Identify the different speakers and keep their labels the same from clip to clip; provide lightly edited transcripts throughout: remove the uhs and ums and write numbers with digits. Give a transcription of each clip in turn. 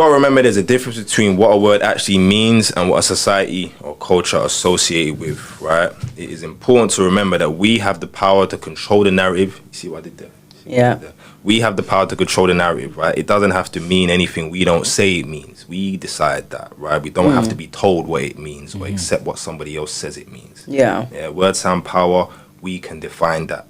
Speaker 1: Gotta remember there's a difference between what a word actually means and what a society or culture associated with, right? It is important to remember that we have the power to control the narrative. You see what I did there? We have the power to control the narrative, right? It doesn't have to mean anything we don't say it means. We decide that, right? We don't have to be told what it means or accept what somebody else says it means.
Speaker 2: Yeah.
Speaker 1: Word, sound, power, we can define that,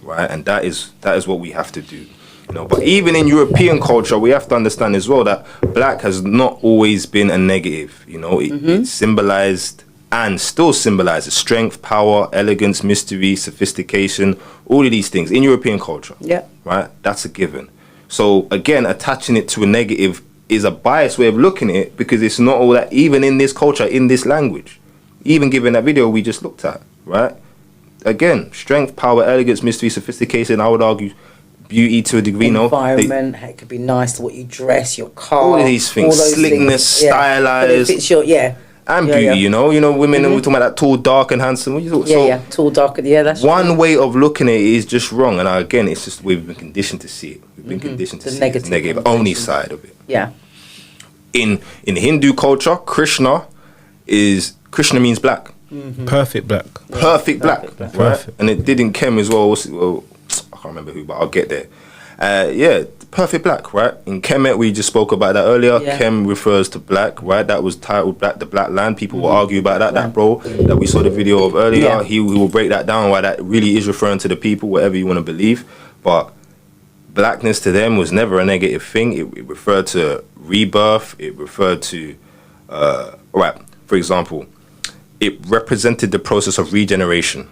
Speaker 1: right? And that is what we have to do. You know, but even in European culture, we have to understand as well that black has not always been a negative. You know, it symbolized and still symbolizes strength, power, elegance, mystery, sophistication, all of these things in European culture.
Speaker 2: Yeah.
Speaker 1: Right? That's a given. So again, attaching it to a negative is a biased way of looking at it, because it's not all that, even in this culture, in this language. Even given that video we just looked at, right? Again, strength, power, elegance, mystery, sophistication, I would argue beauty to a degree.
Speaker 2: Environment, it could be nice to what you dress, your car,
Speaker 1: all of these things, slickness, stylized.
Speaker 2: But if it's your,
Speaker 1: and beauty, you know, women, and we're talking about that tall, dark, and handsome. What you thought?
Speaker 2: Tall, dark, that's
Speaker 1: one
Speaker 2: true.
Speaker 1: way of looking at it is just wrong, and again, it's just we've been conditioned to see it. We've been conditioned to see the negative only side of it.
Speaker 2: Yeah.
Speaker 1: In Hindu culture, Krishna means black.
Speaker 3: Perfect black.
Speaker 1: Perfect black. Right?
Speaker 3: Perfect.
Speaker 1: And it did in Chem as well. I can't remember who, but I'll get there. Perfect black, right? In Kemet, we just spoke about that earlier.
Speaker 2: Yeah.
Speaker 1: Chem refers to black, right? That was titled Black, the Black Land. People will argue about that bro, that we saw the video of earlier.
Speaker 2: Yeah.
Speaker 1: He will break that down, why that really is referring to the people, whatever you want to believe. But blackness to them was never a negative thing. It referred to rebirth. It referred to, for example, it represented the process of regeneration,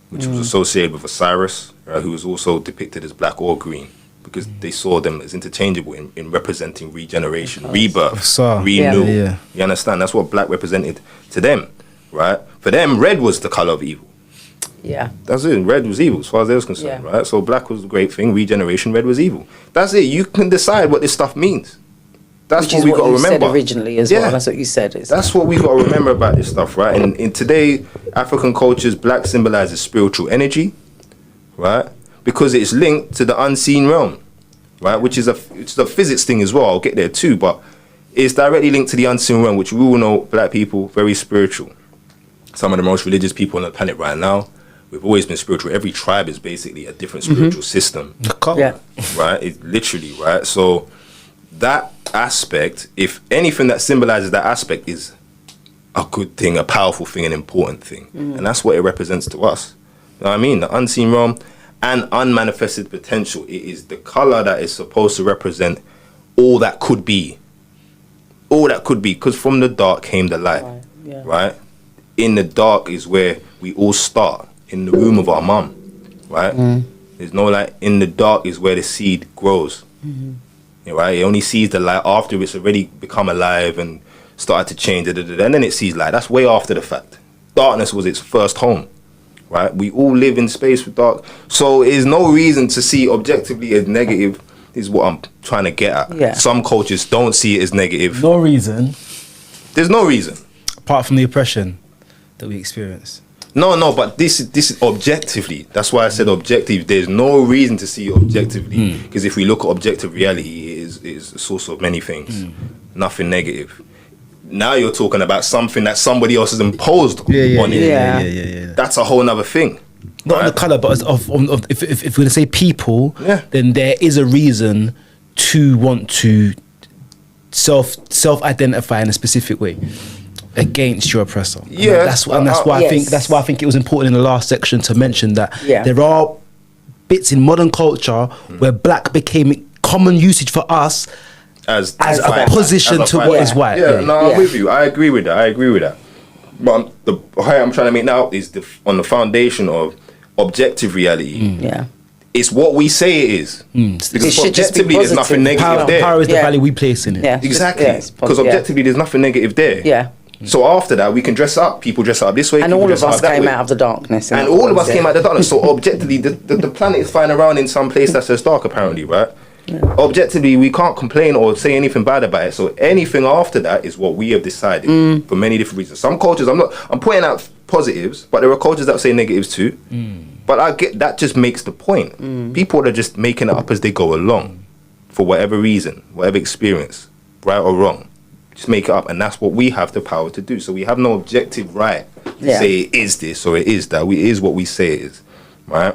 Speaker 1: which was associated with Osiris, right, who was also depicted as black or green, because they saw them as interchangeable in representing regeneration, rebirth, renewal.
Speaker 3: Yeah.
Speaker 1: You understand? That's what black represented to them, right? For them, red was the color of evil.
Speaker 2: Yeah.
Speaker 1: That's it. Red was evil as far as they was concerned, right? So black was the great thing, regeneration, red was evil. That's it. You can decide what this stuff means. That's what we got to remember.
Speaker 2: Said originally as well. That's what you said.
Speaker 1: That's what we got to remember about this stuff, right? And in today, African cultures, black symbolizes spiritual energy, right? Because it's linked to the unseen realm, right? Which is it's a physics thing as well. I'll get there too, but it's directly linked to the unseen realm, which we all know, black people, very spiritual. Some of the most religious people on the planet right now. We've always been spiritual. Every tribe is basically a different spiritual system.
Speaker 2: Yeah.
Speaker 1: Right? It's literally, right? So that aspect, if anything that symbolizes that aspect, is a good thing, a powerful thing, an important thing. And that's what it represents to us. You know what I mean? The unseen realm and unmanifested potential. It is the color that is supposed to represent all that could be. All that could be. Because from the dark came the light. Right? In the dark is where we all start. In the womb of our mum. Right? There's no light. In the dark is where the seed grows. Right? It only sees the light after it's already become alive and started to change, and then it sees light. That's way after the fact. Darkness was its first home, right? We all live in space with dark, so there's no reason to see objectively as negative. Is what I'm trying to get at.
Speaker 2: Yeah.
Speaker 1: Some cultures don't see it as negative.
Speaker 3: No reason.
Speaker 1: There's no reason
Speaker 3: Apart from the oppression that we experience.
Speaker 1: No, but this is objectively. That's why I said objective. There's no reason to see it objectively, because if we look at objective reality, it is a source of many things. Nothing negative. Now you're talking about something that somebody else has imposed on it.
Speaker 3: Yeah.
Speaker 1: That's a whole nother thing.
Speaker 3: Not on the colour, but if we're going to say people, then there is a reason to want to self-identify in a specific way against your oppressor.
Speaker 1: Yeah,
Speaker 3: that's why I think it was important in the last section to mention that there are bits in modern culture where black became common usage for us as opposition to what is white.
Speaker 1: I'm with you. I agree with that. But the point I'm trying to make now is on the foundation of objective reality. It's what we say it is. Because objectively there's nothing negative there.
Speaker 3: Power is the value we place in it.
Speaker 1: Exactly. Because objectively there's nothing negative there. So after that, we can dress up. People dress up this way.
Speaker 2: And all of us came out of the darkness.
Speaker 1: And all of us came out of the darkness. So objectively, the planet is flying around in some place that's as dark, apparently, right? Objectively, we can't complain or say anything bad about it. So anything after that is what we have decided for many different reasons. Some cultures, I'm pointing out positives, but there are cultures that say negatives too. But I get that just makes the point. People are just making it up as they go along for whatever reason, whatever experience. right or wrong. Just make it up, and that's what we have the power to do. So we have no objective right to say it is this or it is that. It is what we say it is, right?